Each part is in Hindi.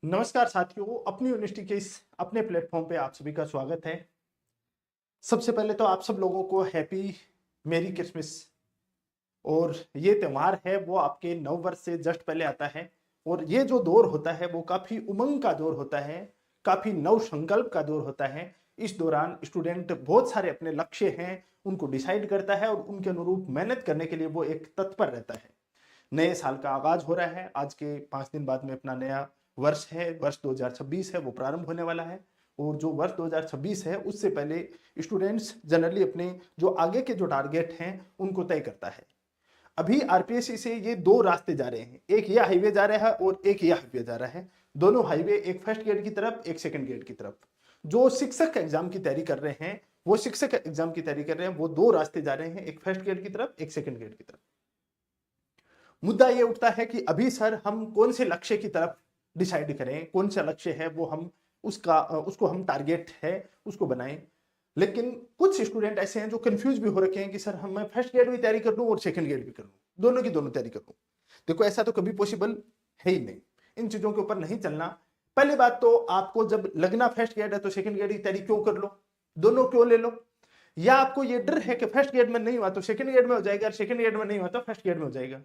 नमस्कार साथियों, अपनी यूनिवर्सिटी के इस अपने प्लेटफॉर्म पे आप सभी का स्वागत है। सबसे पहले तो आप सब लोगों को हैप्पी मेरी क्रिसमस। और ये त्योहार है वो आपके नव वर्ष से जस्ट पहले आता है। और ये जो दौर होता है वो काफी उमंग का दौर होता है, काफी नव संकल्प का दौर होता है। इस दौरान स्टूडेंट बहुत सारे अपने लक्ष्य हैं उनको डिसाइड करता है और उनके अनुरूप मेहनत करने के लिए वो एक तत्पर रहता है। नए साल का आगाज हो रहा है। आज के 5 दिन बाद में अपना नया वर्ष है, वर्ष 2026 है, वो प्रारंभ होने वाला है। और जो वर्ष 2026 है उससे पहले स्टूडेंट्स जनरली अपने जो आगे के जो टारगेट हैं उनको तय करता है। अभी आरपीएससी से ये दो रास्ते जा रहे हैं, एक ये हाईवे जा रहा है और एक ये हाईवे जा रहा है। दोनों हाईवे, एक फर्स्ट ग्रेड की तरफ, एक सेकंड ग्रेड की तरफ। जो शिक्षक एग्जाम की तैयारी कर रहे हैं वो दो रास्ते जा रहे हैं, एक फर्स्ट ग्रेड की तरफ, एक सेकंड ग्रेड की तरफ। मुद्दा ये उठता है कि अभी सर हम कौन से लक्ष्य की तरफ डिसाइड करें, कौन सा लक्ष्य है वो हम उसको हम टारगेट है उसको बनाएं। लेकिन कुछ स्टूडेंट ऐसे हैं जो कंफ्यूज भी हो रखे हैं कि सर हम मैं फर्स्ट ग्रेड भी तैयारी कर लूं और सेकंड ग्रेड भी कर लूं, दोनों की दोनों तैयारी कर लूं। देखो, ऐसा तो कभी पॉसिबल है ही नहीं, इन चीजों के ऊपर नहीं चलना। पहली बात तो आपको जब लगना फर्स्ट ग्रेड है तो सेकंड ग्रेड की तैयारी क्यों कर लो, दोनों क्यों ले लो। या आपको ये डर है कि फर्स्ट ग्रेड में नहीं हुआ तो सेकंड ग्रेड में हो जाएगा, और सेकंड ग्रेड में नहीं हुआ तो फर्स्ट ग्रेड में हो जाएगा।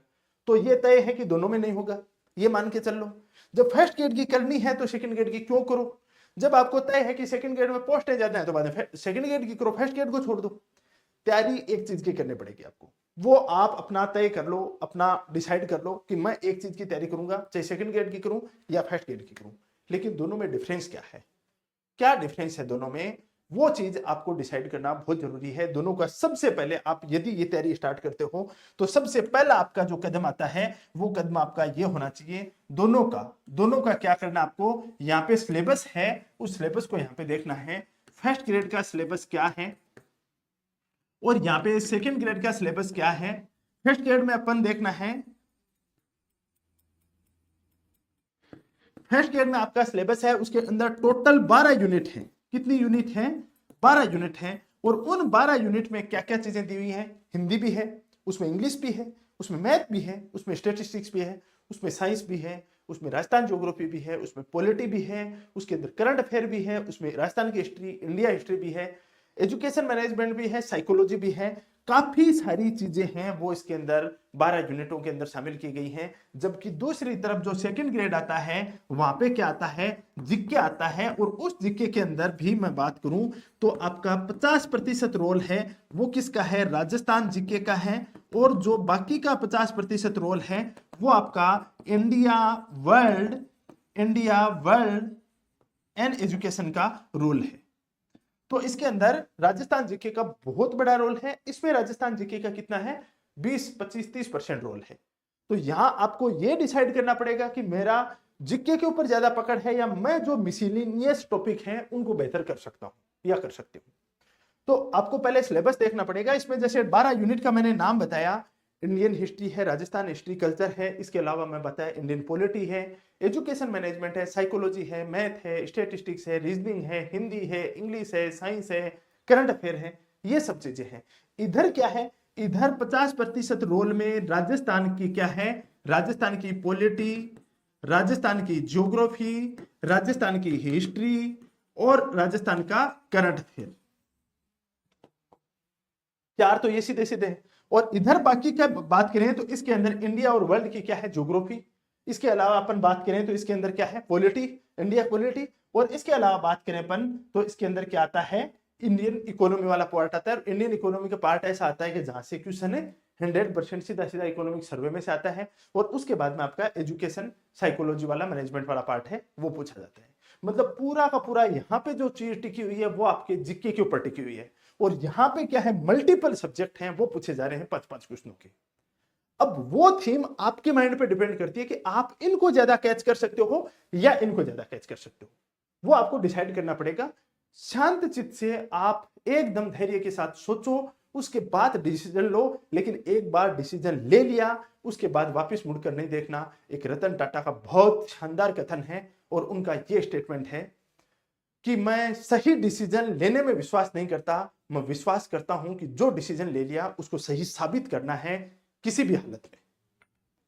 तो ये तय है कि दोनों में नहीं होगा, ये मान के चल लो। जब फर्स्ट ग्रेड की करनी है तो सेकंड ग्रेड की क्यों करो। जब आपको तय है कि सेकंड ग्रेड में पोस्ट ज्यादा है तो बाद में सेकंड ग्रेड की करो, फर्स्ट ग्रेड को छोड़ दो। तैयारी एक चीज की करनी पड़ेगी आपको, वो आप अपना तय कर लो, अपना डिसाइड कर लो कि मैं एक चीज की तैयारी करूंगा, चाहे सेकंड ग्रेड की करूं या फर्स्ट ग्रेड की करूं। लेकिन दोनों में डिफरेंस क्या है, क्या डिफरेंस है दोनों में, वो चीज आपको डिसाइड करना बहुत जरूरी है। दोनों का सबसे पहले आप यदि ये तैयारी स्टार्ट करते हो तो सबसे पहला आपका जो कदम आता है वो कदम आपका ये होना चाहिए, दोनों का क्या करना आपको, यहाँ पे सिलेबस है उस सिलेबस को यहाँ पे देखना है। फर्स्ट ग्रेड का सिलेबस क्या है और यहाँ पे सेकेंड ग्रेड का सिलेबस क्या है। फर्स्ट ग्रेड में अपन देखना है, फर्स्ट ग्रेड में आपका सिलेबस है उसके अंदर टोटल 12 यूनिट है। कितनी यूनिट है, 12 यूनिट है। और उन 12 यूनिट में क्या क्या चीजें दी हुई है, हिंदी भी है, उसमें इंग्लिश भी है, उसमें मैथ भी है, उसमें स्टेटिस्टिक्स भी है, उसमें साइंस भी है, उसमें राजस्थान ज्योग्राफी भी है, उसमें पॉलिटी भी है, उसके अंदर करंट अफेयर भी है, उसमें राजस्थान की हिस्ट्री, इंडिया हिस्ट्री भी है, एजुकेशन मैनेजमेंट भी है, साइकोलॉजी भी है। काफी सारी चीजें हैं वो इसके अंदर 12 यूनिटों के अंदर शामिल की गई हैं। जबकि दूसरी तरफ जो सेकंड ग्रेड आता है वहां पे क्या आता है, जीके आता है। और उस जीके के अंदर भी मैं बात करूं तो आपका 50% रोल है वो किसका है, राजस्थान जीके का है। और जो बाकी का 50% रोल है वो आपका इंडिया वर्ल्ड एंड एजुकेशन का रोल है। तो इसके अंदर राजस्थान जीके का बहुत बड़ा रोल है। इसमें राजस्थान जीके का कितना है, 20, 25, 30% रोल है। तो यहां आपको यह डिसाइड करना पड़ेगा कि मेरा जीके के ऊपर ज्यादा पकड़ है या मैं जो मिसलिनियस टॉपिक है उनको बेहतर कर सकता हूं या कर सकती हूं। तो आपको पहले सिलेबस देखना पड़ेगा। इसमें जैसे 12 यूनिट का मैंने नाम बताया, इंडियन हिस्ट्री है, राजस्थान हिस्ट्री कल्चर है, इसके अलावा मैं बताया इंडियन पॉलिटी है, एजुकेशन मैनेजमेंट है, साइकोलॉजी है, मैथ है, स्टेटिस्टिक्स है, रीजनिंग है, हिंदी है, इंग्लिश है, साइंस है, करंट अफेयर है, ये सब चीजें हैं। इधर क्या है, इधर 50% रोल में राजस्थान की क्या है, राजस्थान की पॉलिटी, राजस्थान की ज्योग्राफी, राजस्थान की हिस्ट्री और राजस्थान का करंट अफेयर। चार तो ये सीधे सीधे हैं। और इधर बाकी क्या बात करें तो इसके अंदर इंडिया और वर्ल्ड की क्या है, ज्योग्राफी। इसके अलावा अपन बात करें तो इसके अंदर क्या है, पॉलिटी, इंडिया पॉलिटी। और इसके अलावा बात करें अपन तो इसके अंदर क्या आता है, इंडियन इकोनॉमी वाला पार्ट आता है। इंडियन इकोनॉमी का पार्ट ऐसा आता है कि जहां से क्वेश्चन है 100% सीधा सीधा इकोनॉमिक सर्वे में से आता है। और उसके बाद में आपका एजुकेशन साइकोलॉजी वाला मैनेजमेंट वाला पार्ट है वो पूछा जाता है। मतलब पूरा का पूरा यहाँ पे जो चीज टिकी हुई है वो आपके जीके के ऊपर टिकी हुई है। और यहां पे क्या है, मल्टीपल सब्जेक्ट हैं वो पूछे जा रहे हैं 5-5 क्वेश्चनों के। अब वो थीम आपके माइंड पे डिपेंड करती है कि आप इनको ज्यादा कैच कर सकते हो या इनको ज्यादा कैच कर सकते हो, वो आपको डिसाइड करना पड़ेगा। शांत चित्त से आप एकदम धैर्य के साथ सोचो, उसके बाद डिसीजन लो। लेकिन एक बार डिसीजन ले लिया उसके बाद वापस मुड़कर नहीं देखना। एक रतन टाटा का बहुत शानदार कथन है और उनका ये स्टेटमेंट है कि मैं सही डिसीजन लेने में विश्वास नहीं करता, मैं विश्वास करता हूं कि जो डिसीजन ले लिया उसको सही साबित करना है किसी भी हालत में।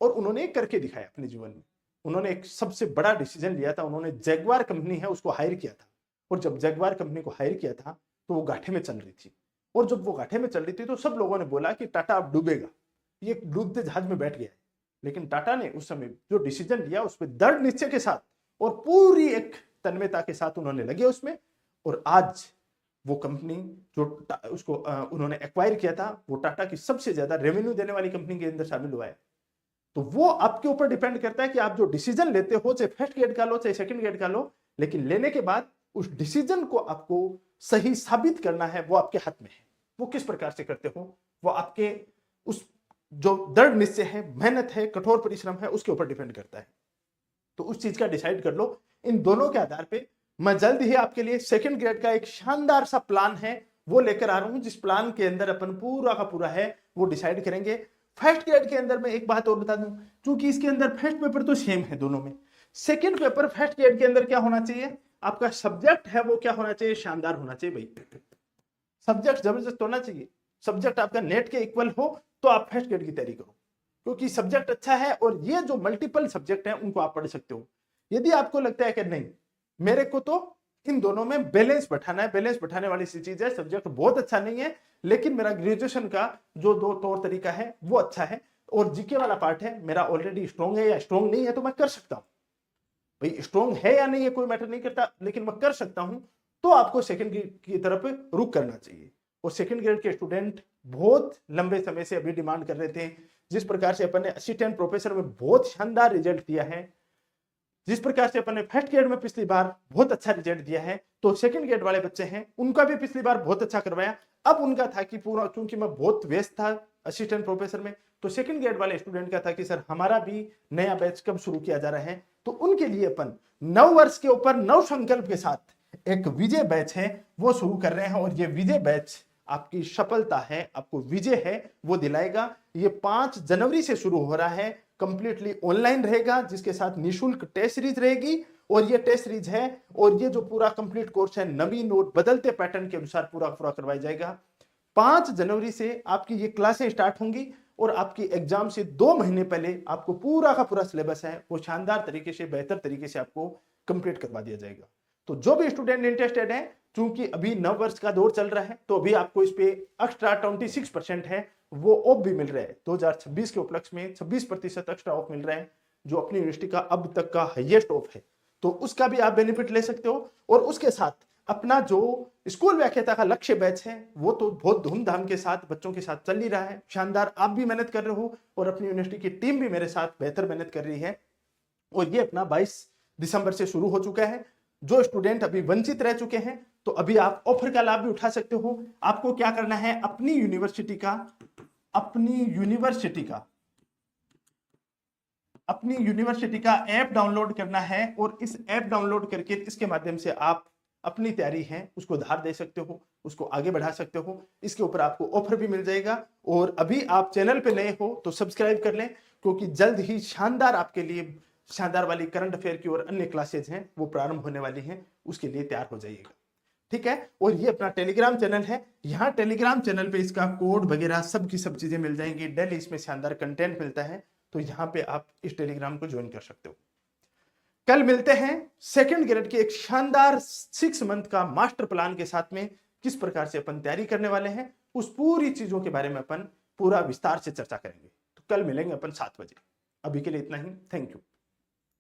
और उन्होंने करके दिखाया अपने जीवन में। उन्होंने एक सबसे बड़ा डिसीजन लिया था, उन्होंने जैगवार कंपनी है उसको हायर किया था। और जब जैगवार कंपनी को हायर किया था तो वो घाटे में चल रही थी, और जब वो घाटे में चल रही थी तो सब लोगों ने बोला कि टाटा अब डूबेगा, ये डूबते जहाज में बैठ गया है। लेकिन टाटा ने उस समय जो डिसीजन लिया उस पर दृढ़ निश्चय के साथ और पूरी एक तन्मयता के साथ उन्होंने लगे उसमें, और आज वो कंपनी जो उसको उन्होंने एक्वायर किया था वो टाटा की सबसे ज्यादा रेवेन्यू देने वाली कंपनी के अंदर शामिल हुआ है। तो वो आपके ऊपर डिपेंड करता है कि आप जो डिसीजन लेते हो, चाहे फर्स्ट ग्रेड का लो चाहे सेकंड ग्रेड का लो, लेकिन लेने के बाद उस डिसीजन को आपको सही साबित करना है, वो आपके हाथ में है। वो किस प्रकार से करते हो वो आपके उस जो दृढ़ निश्चय है, मेहनत है, कठोर परिश्रम है, उसके ऊपर डिपेंड करता है। तो उस चीज का डिसाइड कर लो। इन दोनों के आधार पे मैं जल्द ही आपके लिए सेकंड ग्रेड का एक शानदार सा प्लान है वो लेकर आ रहा हूं, जिस प्लान के अंदर अपन पूरा का पूरा है वो डिसाइड करेंगे। फर्स्ट ग्रेड के अंदर मैं एक बात और बता दूं, क्योंकि इसके अंदर फर्स्ट पेपर तो सेम है दोनों में, सेकंड पेपर फर्स्ट ग्रेड के अंदर क्या होना चाहिए, आपका सब्जेक्ट है वो क्या होना चाहिए, शानदार होना चाहिए भाई। सब्जेक्ट जबरदस्त होना चाहिए, सब्जेक्ट आपका नेट के इक्वल हो तो आप फर्स्ट ग्रेड की तैयारी करो, क्योंकि सब्जेक्ट अच्छा है और ये जो मल्टीपल सब्जेक्ट हैं उनको आप पढ़ सकते हो। यदि आपको लगता है कि नहीं मेरे को तो इन दोनों में बैलेंस बैठाना है, बैलेंस बैठाने वाली सी चीज है, सब्जेक्ट बहुत अच्छा नहीं है लेकिन मेरा ग्रेजुएशन का जो दो तौर तरीका है वो अच्छा है, और जीके वाला पार्ट है मेरा ऑलरेडी स्ट्रॉन्ग है या स्ट्रॉन्ग नहीं है, तो मैं कर सकता हूं भाई, स्ट्रॉन्ग है या नहीं है कोई मैटर नहीं करता, लेकिन मैं कर सकता हूं, तो आपको सेकंड की तरफ रुक करना चाहिए। और सेकंड ग्रेड के स्टूडेंट बहुत लंबे समय से अभी डिमांड कर रहे थे, जिस प्रकार से अपन ने असिस्टेंट प्रोफेसर में बहुत शानदार रिजल्ट दिया है, जिस प्रकार से अपन ने फर्स्ट ग्रेड में पिछली बार बहुत अच्छा रिजल्ट दिया है, तो सेकंड ग्रेड वाले बच्चे हैं उनका भी पिछली बार बहुत अच्छा करवाया। अब उनका था कि पूरा, क्योंकि मैं बहुत व्यस्त था असिस्टेंट प्रोफेसर में, तो सेकंड ग्रेड वाले स्टूडेंट का था कि सर हमारा भी नया बैच कब शुरू किया जा रहा है, तो उनके लिए अपन 9 वर्ष के ऊपर 9 संकल्प के साथ एक विजय बैच है वो शुरू कर रहे हैं, और ये विजय बैच आपकी सफलता है, आपको विजय है वो दिलाएगा। ये 5 जनवरी से शुरू हो रहा है, कंप्लीटली ऑनलाइन रहेगा, जिसके साथ निशुल्क टेस्ट सीरीज रहेगी, और ये टेस्ट सीरीज है और ये जो पूरा कंप्लीट कोर्स है नवीन और बदलते पैटर्न के अनुसार पूरा पूरा करवाया जाएगा। 5 जनवरी से आपकी ये क्लासें स्टार्ट होंगी और आपकी एग्जाम से 2 महीने पहले आपको पूरा का पूरा सिलेबस है वो शानदार तरीके से, बेहतर तरीके से आपको कंप्लीट करवा दिया जाएगा। तो जो भी स्टूडेंट इंटरेस्टेड है, क्योंकि अभी 9 वर्ष का दौर चल रहा है, तो अभी आपको इस पे एक्स्ट्रा 26% है वो ऑफ भी मिल रहा है। 2026 के उपलक्ष्य में 26% एक्स्ट्रा ऑफ मिल रहा है, जो अपनी यूनिवर्सिटी का अब तक का हाईएस्ट ऑफ है, तो उसका भी आप बेनिफिट ले सकते हो। और उसके साथ अपना जो स्कूल व्याख्याता का लक्ष्य बैच है वो तो बहुत धूमधाम के साथ बच्चों के साथ चल ही रहा है, शानदार, आप भी मेहनत कर रहे हो और अपनी यूनिवर्सिटी की टीम भी मेरे साथ बेहतर मेहनत कर रही है, और ये अपना 22 दिसंबर से शुरू हो चुका है। जो स्टूडेंट अभी वंचित रह चुके हैं तो अभी आप ऑफर का लाभ भी उठा सकते हो। आपको क्या करना है, अपनी यूनिवर्सिटी का ऐप डाउनलोड करना है, और इस ऐप डाउनलोड करके इसके माध्यम से आप अपनी तैयारी है उसको धार दे सकते हो, उसको आगे बढ़ा सकते हो। इसके ऊपर आपको ऑफर भी मिल जाएगा, और अभी आप चैनल पे नए हो तो सब्सक्राइब कर लें, क्योंकि जल्द ही शानदार आपके लिए शानदार वाली करंट अफेयर की और अन्य क्लासेज हैं वो प्रारंभ होने वाली हैं, उसके लिए तैयार हो जाइएगा, ठीक है। और ये अपना टेलीग्राम चैनल है, यहाँ टेलीग्राम चैनल पे इसका कोड वगैरह सब की सब चीजें मिल जाएंगी, डेली इसमें शानदार कंटेंट मिलता है, तो यहाँ पे आप इस टेलीग्राम को ज्वाइन कर सकते हो। कल मिलते हैं सेकंड ग्रेड के एक शानदार 6 मंथ का मास्टर प्लान के साथ में, किस प्रकार से अपन तैयारी करने वाले हैं उस पूरी चीजों के बारे में अपन पूरा विस्तार से चर्चा करेंगे। तो कल मिलेंगे अपन 7 बजे। अभी के लिए इतना ही, थैंक यू।